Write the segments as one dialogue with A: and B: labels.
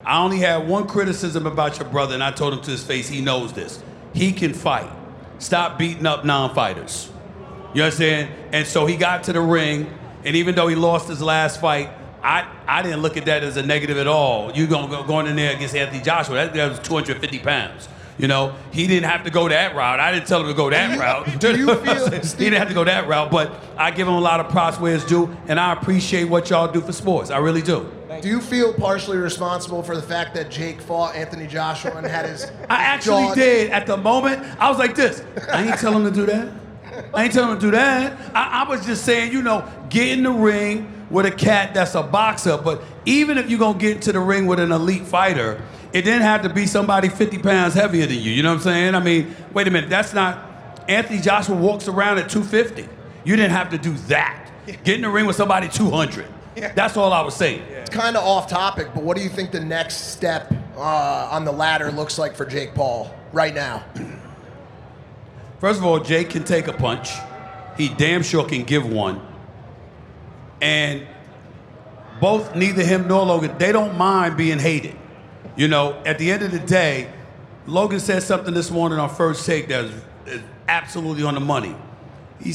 A: I only had one criticism about your brother, and I told him to his face, he knows this. He can fight. Stop beating up non-fighters. You understand? And so he got to the ring, and even though he lost his last fight, I didn't look at that as a negative at all. You going in there against Anthony Joshua, that guy was 250 pounds. You know, he didn't have to go that route. I didn't tell him to go that route.
B: Do you feel
A: he didn't have to go that route, but I give him a lot of props where it's due, and I appreciate what y'all do for sports. I really do.
B: Do you feel partially responsible for the fact that Jake fought Anthony Joshua and had his
A: I actually did. At the moment, I was like this. I ain't tell him to do that. I ain't telling him to do that. I was just saying, you know, get in the ring with a cat that's a boxer, but even if you're going to get into the ring with an elite fighter, it didn't have to be somebody 50 pounds heavier than you. You know what I'm saying? I mean, wait a minute. That's not... Anthony Joshua walks around at 250. You didn't have to do that. Get in the ring with somebody 200. That's all I was saying.
B: It's kind of off topic, but what do you think the next step on the ladder looks like for Jake Paul right now?
A: First of all, Jake can take a punch. He damn sure can give one. And both, neither him nor Logan, they don't mind being hated. You know, at the end of the day, Logan said something this morning on First Take that is absolutely on the money. He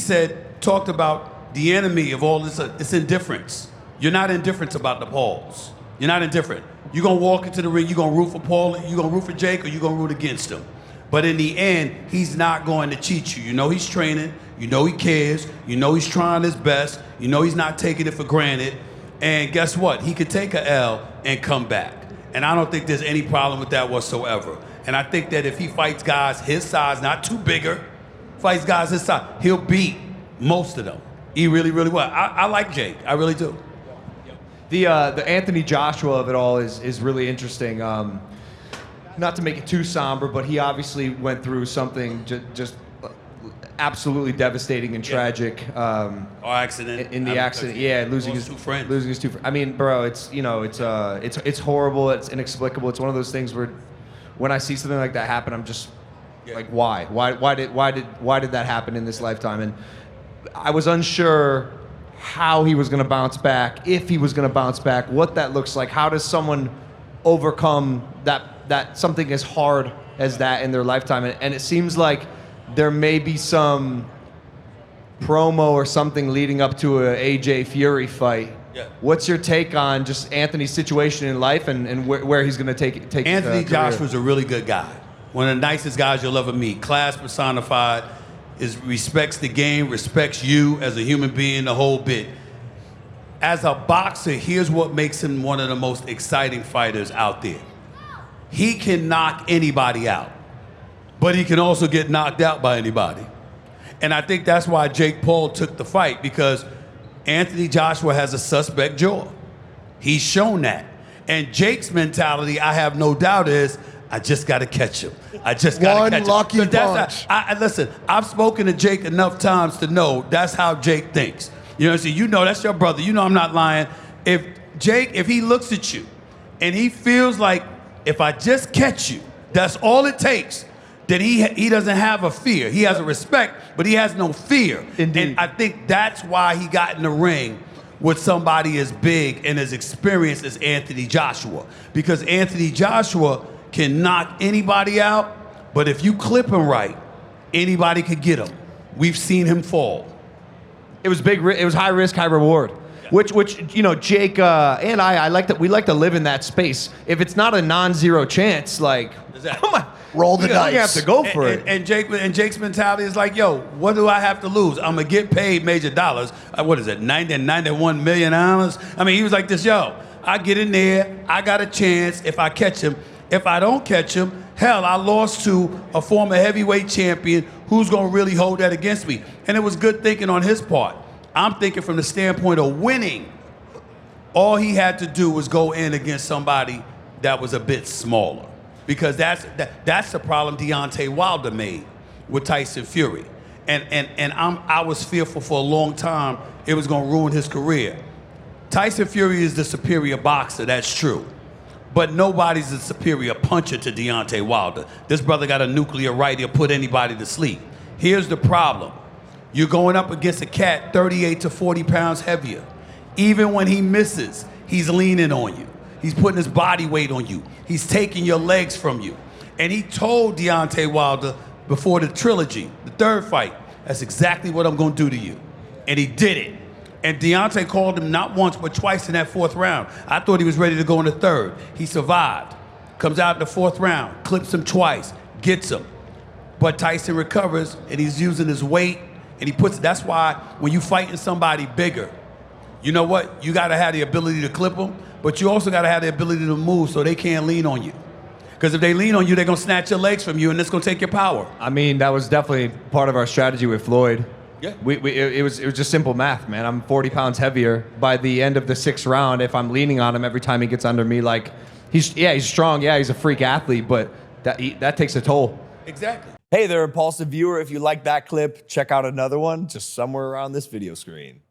A: talked about the enemy of all this, it's indifference. You're not indifferent about the Pauls. You're not indifferent. You're going to walk into the ring, you're going to root for Paul, you're going to root for Jake, or you're going to root against him. But in the end, he's not going to cheat you. You know he's training, you know he cares, you know he's trying his best, you know he's not taking it for granted. And guess what? He could take a L and come back. And I don't think there's any problem with that whatsoever. And I think that if he fights guys his size, not too bigger, fights guys his size, he'll beat most of them. He really, really will. I like Jake. I really do.
C: The Anthony Joshua of it all is really interesting. Not to make it too somber, but he obviously went through something just absolutely devastating and tragic.
A: Or accident.
C: In the accident, yeah, losing his
A: 2 friends.
C: Losing his 2 friends. I mean, bro, it's horrible. It's inexplicable. It's one of those things where, when I see something like that happen, I'm just like, why? Why did that happen in this lifetime? And I was unsure how he was going to bounce back, if he was going to bounce back, what that looks like. How does someone overcome that something as hard as that in their lifetime? And it seems like there may be some promo or something leading up to a AJ Fury fight.
A: Yeah.
C: What's your take on just Anthony's situation in life and where he's going to take
A: Anthony Joshua's a really good guy. One of the nicest guys you'll ever meet. Class personified. Respects the game, respects you as a human being, the whole bit. As a boxer, here's what makes him one of the most exciting fighters out there. He can knock anybody out, but he can also get knocked out by anybody. And I think that's why Jake Paul took the fight, because Anthony Joshua has a suspect jaw. He's shown that. And Jake's mentality, I have no doubt, is I just got to catch him. I just got to catch him.
B: One lucky punch.
A: Listen, I've spoken to Jake enough times to know that's how Jake thinks. You know what I'm saying? You know that's your brother. You know I'm not lying. If he looks at you and he feels like, if I just catch you, that's all it takes, then he doesn't have a fear. He has a respect, but he has no fear.
C: Indeed.
A: And I think that's why he got in the ring with somebody as big and as experienced as Anthony Joshua. Because Anthony Joshua can knock anybody out, but if you clip him right, anybody could get him. We've seen him fall.
C: It was big. It was high risk, high reward. Yeah. Which you know, Jake and I like that. We like to live in that space. If it's not a non-zero chance, like, come on,
B: roll the dice.
C: You have to go for it.
A: And Jake's mentality is like, yo, what do I have to lose? I'm gonna get paid major dollars. What is it, $91 million? I mean, he was like this, yo, I get in there, I got a chance if I catch him. If I don't catch him, hell, I lost to a former heavyweight champion. Who's going to really hold that against me? And it was good thinking on his part. I'm thinking from the standpoint of winning. All he had to do was go in against somebody that was a bit smaller. Because that's the problem Deontay Wilder made with Tyson Fury. And I was fearful for a long time it was going to ruin his career. Tyson Fury is the superior boxer, that's true. But nobody's a superior puncher to Deontay Wilder. This brother got a nuclear right, he'll put anybody to sleep. Here's the problem. You're going up against a cat 38 to 40 pounds heavier. Even when he misses, he's leaning on you. He's putting his body weight on you. He's taking your legs from you. And he told Deontay Wilder before the trilogy, the third fight, that's exactly what I'm going to do to you. And he did it. And Deontay called him not once, but twice in that fourth round. I thought he was ready to go in the third. He survived. Comes out in the fourth round, clips him twice, gets him. But Tyson recovers, and he's using his weight, and he puts, that's why when you fighting somebody bigger, you know what? You got to have the ability to clip them, but you also got to have the ability to move so they can't lean on you. Because if they lean on you, they're going to snatch your legs from you, and it's going to take your power.
C: I mean, that was definitely part of our strategy with Floyd.
A: Yeah.
C: It was just simple math, man. I'm 40 pounds heavier. By the end of the sixth round, if I'm leaning on him every time he gets under me, like, he's strong, he's a freak athlete, but that takes a toll.
A: Exactly.
D: Hey there, Impaulsive viewer. If you like that clip, check out another one just somewhere around this video screen.